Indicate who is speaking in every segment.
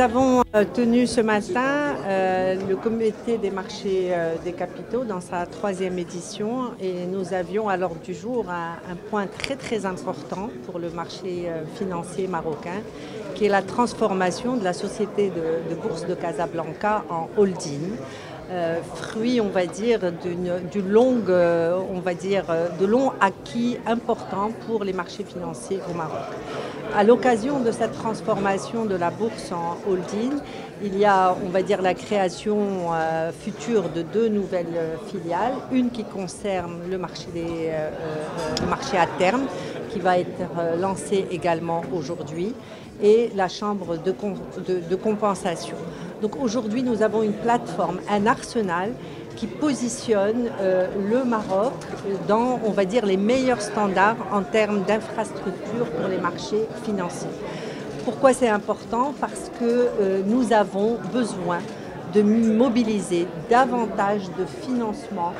Speaker 1: avons tenu ce matin le comité des marchés des capitaux dans sa 3e édition et nous avions à l'ordre du jour un point très important pour le marché financier marocain qui est la transformation de la société de bourse de Casablanca en holding. Fruit, on va dire, de longs acquis importants pour les marchés financiers au Maroc. À l'occasion de cette transformation de la bourse en holding, il y a, on va dire, la création future de 2 nouvelles filiales, une qui concerne le marché à terme, qui va être lancée également aujourd'hui, et la chambre de compensation. Donc aujourd'hui, nous avons une plateforme, un arsenal qui positionne le Maroc dans, on va dire, les meilleurs standards en termes d'infrastructure pour les marchés financiers. Pourquoi c'est important? Parce que nous avons besoin de mobiliser davantage de financement,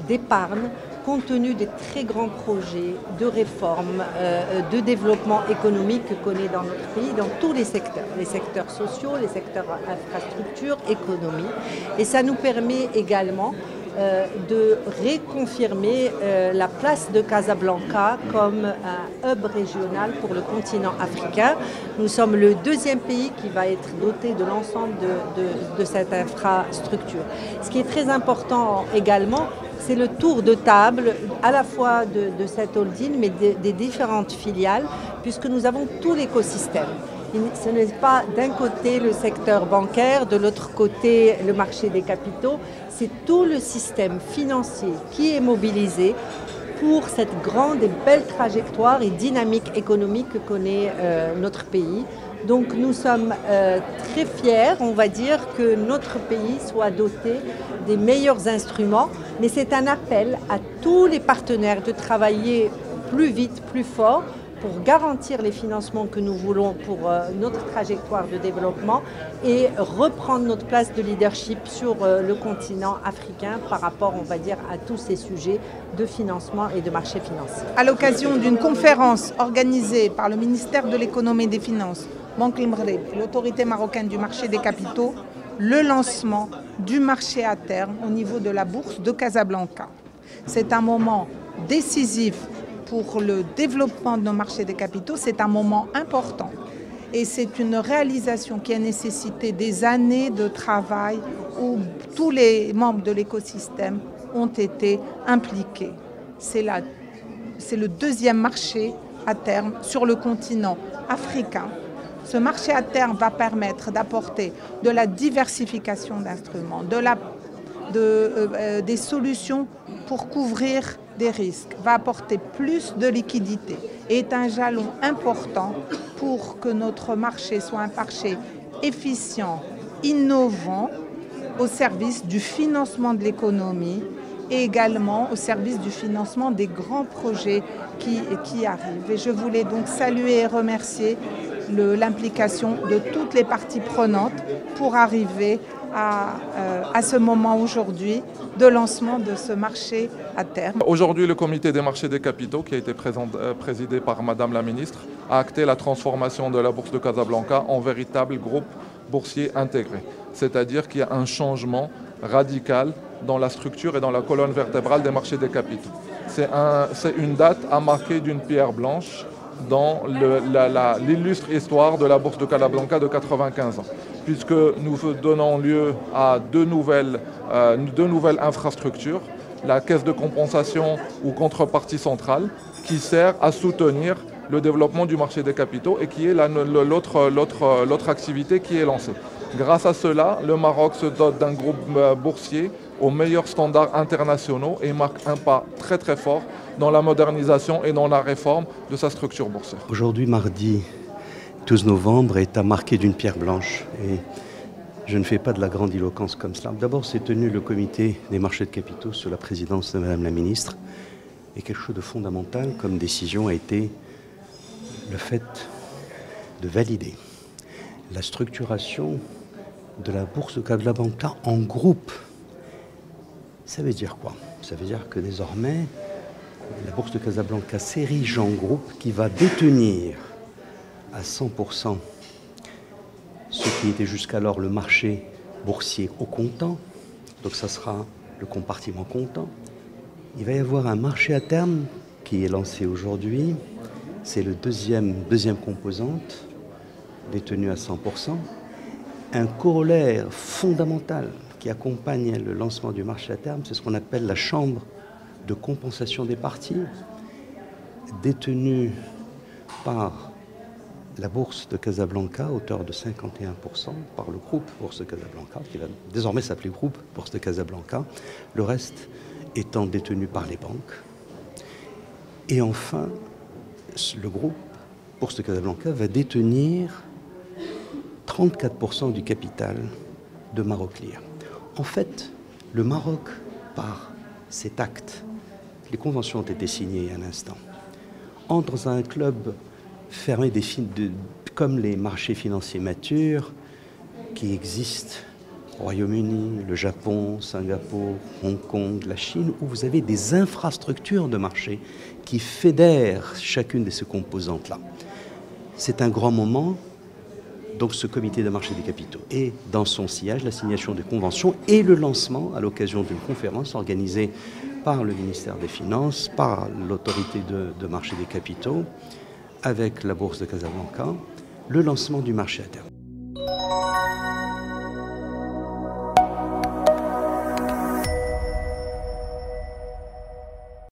Speaker 1: d'épargne, compte tenu des très grands projets de réforme, de développement économique que connaît dans notre pays, dans tous les secteurs sociaux, les secteurs infrastructures, économie. Et ça nous permet également de réconfirmer la place de Casablanca comme un hub régional pour le continent africain. Nous sommes le 2e pays qui va être doté de l'ensemble de cette infrastructure. Ce qui est très important également, c'est le tour de table à la fois de cette holding, mais des différentes filiales, puisque nous avons tout l'écosystème. Ce n'est pas d'un côté le secteur bancaire, de l'autre côté le marché des capitaux, c'est tout le système financier qui est mobilisé pour cette grande et belle trajectoire et dynamique économique que connaît notre pays. Donc nous sommes très fiers, on va dire, que notre pays soit doté des meilleurs instruments, mais c'est un appel à tous les partenaires de travailler plus vite, plus fort, pour garantir les financements que nous voulons pour notre trajectoire de développement et reprendre notre place de leadership sur le continent africain par rapport, on va dire, à tous ces sujets de financement et de marché financier.
Speaker 2: À l'occasion d'une conférence organisée par le ministère de l'économie et des finances, Banque Limré, l'autorité marocaine du marché des capitaux, le lancement du marché à terme au niveau de la bourse de Casablanca. C'est un moment décisif pour le développement de nos marchés des capitaux, c'est un moment important. Et c'est une réalisation qui a nécessité des années de travail où tous les membres de l'écosystème ont été impliqués. C'est le 2e marché à terme sur le continent africain. Ce marché à terme va permettre d'apporter de la diversification d'instruments, des solutions pour couvrir des risques, va apporter plus de liquidités et est un jalon important pour que notre marché soit un marché efficient, innovant, au service du financement de l'économie et également au service du financement des grands projets qui arrivent. Et je voulais donc saluer et remercier l'implication de toutes les parties prenantes pour arriver à ce moment aujourd'hui de lancement de ce marché à terme.
Speaker 3: Aujourd'hui, le comité des marchés des capitaux, qui a été présidé par Madame la ministre, a acté la transformation de la bourse de Casablanca en véritable groupe boursier intégré. C'est-à-dire qu'il y a un changement radical dans la structure et dans la colonne vertébrale des marchés des capitaux. C'est une date à marquer d'une pierre blanche dans l'illustre histoire de la bourse de Casablanca de 95 ans, puisque nous donnons lieu à deux nouvelles infrastructures, la caisse de compensation ou contrepartie centrale, qui sert à soutenir le développement du marché des capitaux et qui est l'autre activité qui est lancée. Grâce à cela, le Maroc se dote d'un groupe boursier aux meilleurs standards internationaux et marque un pas très fort dans la modernisation et dans la réforme de sa structure boursière.
Speaker 4: Aujourd'hui, mardi 12 novembre, est à marquer d'une pierre blanche. Et je ne fais pas de la grandiloquence comme cela. D'abord, c'est tenu le comité des marchés de capitaux sous la présidence de Madame la ministre. Et quelque chose de fondamental comme décision a été le fait de valider la structuration de la bourse de Casablanca en groupe. Ça veut dire quoi? Ça veut dire que désormais, la bourse de Casablanca s'érige en groupe qui va détenir à 100% ce qui était jusqu'alors le marché boursier au comptant. Donc ça sera le compartiment comptant. Il va y avoir un marché à terme qui est lancé aujourd'hui. C'est le deuxième composante, détenu à 100%. Un corollaire fondamental qui accompagne le lancement du marché à terme, c'est ce qu'on appelle la chambre de compensation des parties, détenue par la bourse de Casablanca, à hauteur de 51%, par le groupe Bourse de Casablanca, qui va désormais s'appeler groupe Bourse de Casablanca, le reste étant détenu par les banques. Et enfin, le groupe Bourse de Casablanca va détenir 34% du capital de Maroc Clear. En fait, le Maroc, par cet acte, les conventions ont été signées à l'instant, entre dans un club fermé comme les marchés financiers matures qui existent au Royaume-Uni, le Japon, Singapour, Hong Kong, la Chine, où vous avez des infrastructures de marché qui fédèrent chacune de ces composantes-là. C'est un grand moment. Donc ce comité de marché des capitaux et dans son sillage la signation des conventions et le lancement à l'occasion d'une conférence organisée par le ministère des Finances, par l'autorité de marché des capitaux, avec la Bourse de Casablanca, le lancement du marché à terme.